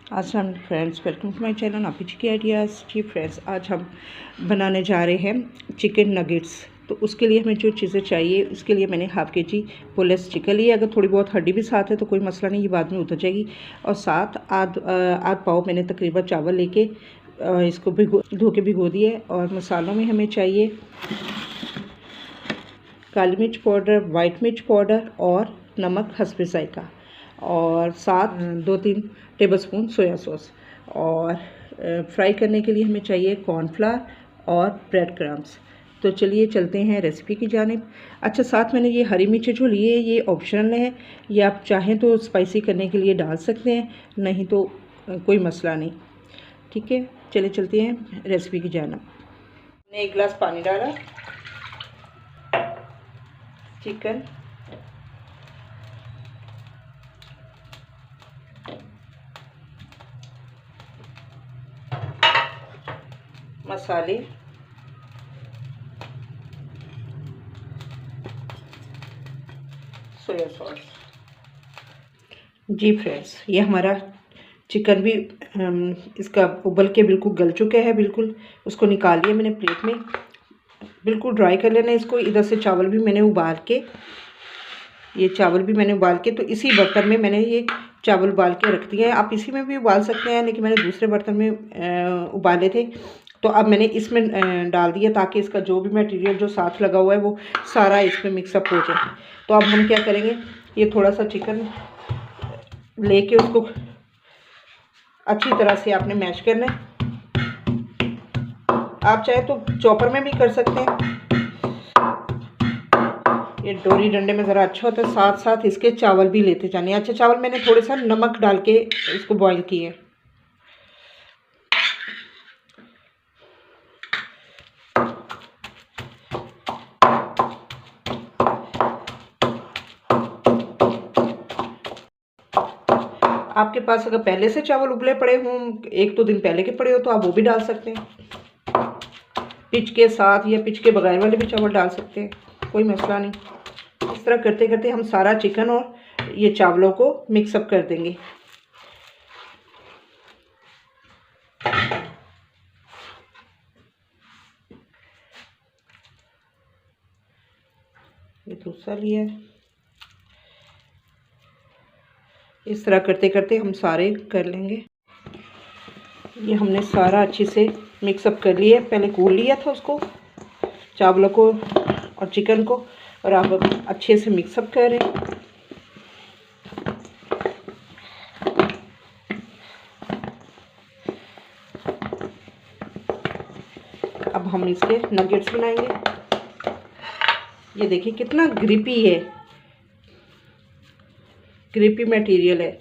अस्सलाम friends, welcome to my channel Nafiz की ideas. जी friends, आज हम बनाने जा रहे हैं चिकन नगेट्स। तो उसके लिए हमें जो चीज़ें चाहिए, उसके लिए मैंने हाफ़ के जी बोनलेस चिकन लिया। अगर थोड़ी बहुत हड्डी भी साथ है तो कोई मसला नहीं, ये बाद में उतर जाएगी। और साथ आध पाव मैंने तकरीबन चावल लेके इसको धो के भिगो दिए। और मसालों में हमें चाहिए काली मिर्च पाउडर, वाइट मिर्च पाउडर और नमक हस्बे ज़ायक़ा, और साथ 2-3 टेबलस्पून सोया सॉस। और फ्राई करने के लिए हमें चाहिए कॉर्नफ्लावर और ब्रेड क्रम्स। तो चलिए चलते हैं रेसिपी की जानिब। अच्छा, साथ मैंने ये हरी मिर्चें जो लिए ये ऑप्शनल है, ये आप चाहें तो स्पाइसी करने के लिए डाल सकते हैं, नहीं तो कोई मसला नहीं। ठीक है, चलिए चलते हैं रेसिपी की जानिब। मैंने 1 गिलास पानी डाला। चिकन, मसाले, सोया सॉस। जी फ्रेंड्स, ये हमारा चिकन भी इसका उबल के बिल्कुल गल चुका है। बिल्कुल उसको निकालिए मैंने प्लेट में, बिल्कुल ड्राई कर लेना इसको। इधर से चावल भी मैंने उबाल के, तो इसी बर्तन में मैंने ये चावल उबाल के रख दिए हैं। आप इसी में भी उबाल सकते हैं, लेकिन मैंने दूसरे बर्तन में उबाले थे। तो अब मैंने इसमें डाल दिया ताकि इसका जो भी मटेरियल जो साथ लगा हुआ है वो सारा इसमें मिक्सअप हो जाए। तो अब हम क्या करेंगे, ये थोड़ा सा चिकन लेके उसको अच्छी तरह से आपने मैश करना है। आप चाहे तो चॉपर में भी कर सकते हैं, ये डोरी डंडे में ज़रा अच्छा होता है। साथ साथ इसके चावल भी लेते जाने। अच्छा, चावल मैंने थोड़े सा नमक डाल के इसको बॉईल किए। आपके पास अगर पहले से चावल उबले पड़े हों, 1-2 दिन पहले के पड़े हो, तो आप वो भी डाल सकते हैं। पिच के साथ या पिच के बगैर वाले भी चावल डाल सकते हैं, कोई मसला नहीं। इस तरह करते करते हम सारा चिकन और ये चावलों को मिक्सअप कर देंगे। ये दूसरा लिया है। इस तरह करते करते हम सारे कर लेंगे। ये हमने सारा अच्छे से मिक्सअप कर लिया। पहले कूट लिया था उसको, चावलों को और चिकन को, और अब अच्छे से मिक्सअप कर रहे हैं। अब हम इसके नगेट्स बनाएंगे। ये देखिए कितना ग्रिपी है, ग्रिपी मटेरियल है।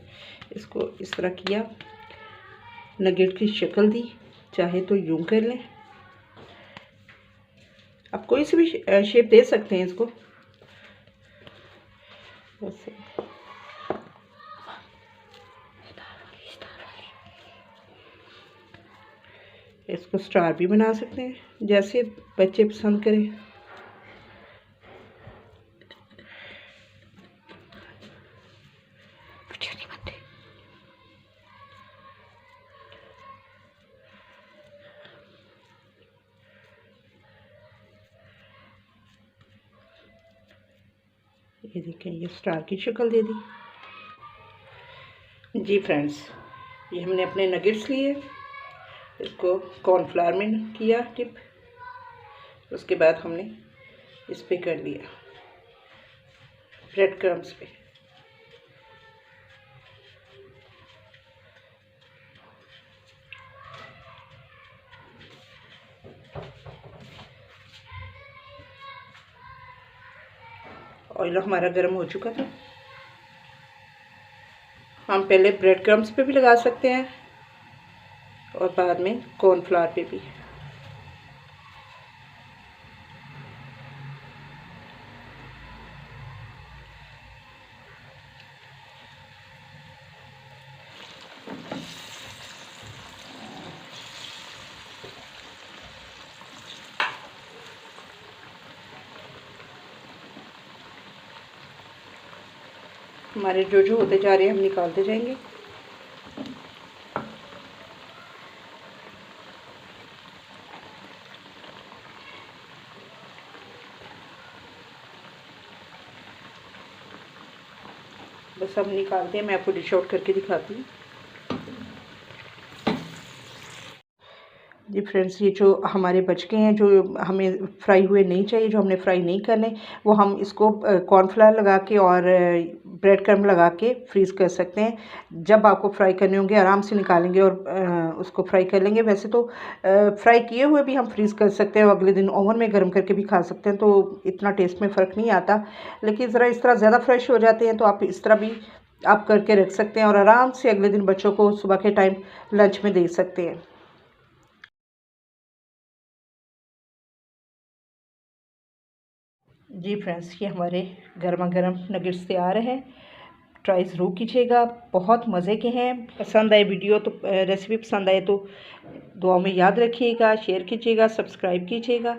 इसको इस तरह किया, नगेट की शक्ल दी, चाहे तो यूं कर लें, आप कोई सी भी शेप दे सकते हैं इसको। वैसे इसको स्टार भी बना सकते हैं, जैसे बच्चे पसंद करें। ये देखें, ये स्टार की शक्ल दे दी। जी फ्रेंड्स, ये हमने अपने नगेट्स लिए, इसको कॉर्नफ्लावर में किया टिप, उसके बाद हमने इस पे कर लिया ब्रेड क्रम्स पे। ऑयल हमारा गर्म हो चुका था। हम पहले ब्रेड क्रम्स पे भी लगा सकते हैं और बाद में कॉर्नफ्लावर पे भी। हमारे जो होते जा रहे हैं हम निकालते जाएंगे। बस अब निकालते हैं, मैं आपको डिश आउट करके दिखाती हूँ। जी फ्रेंड्स, ये जो हमारे बच गए हैं, जो हमें फ्राई हुए नहीं चाहिए, जो हमने फ्राई नहीं करने, वो हम इसको कॉर्नफ्लावर लगा के और ब्रेड क्रम्ब लगा के फ्रीज़ कर सकते हैं। जब आपको फ्राई करने होंगे आराम से निकालेंगे और उसको फ्राई कर लेंगे। वैसे तो फ्राई किए हुए भी हम फ्रीज़ कर सकते हैं और अगले दिन ओवन में गर्म करके भी खा सकते हैं, तो इतना टेस्ट में फ़र्क नहीं आता। लेकिन ज़रा इस तरह ज़्यादा फ्रेश हो जाते हैं, तो आप इस तरह भी आप करके रख सकते हैं और आराम से अगले दिन बच्चों को सुबह के टाइम लंच में दे सकते हैं। जी फ्रेंड्स, ये हमारे गर्मा गर्म नगेट्स तैयार हैं। ट्राई ज़रूर कीजिएगा, बहुत मज़े के हैं। पसंद आए वीडियो तो रेसिपी पसंद आए तो दुआ में याद रखिएगा, शेयर कीजिएगा, सब्सक्राइब कीजिएगा।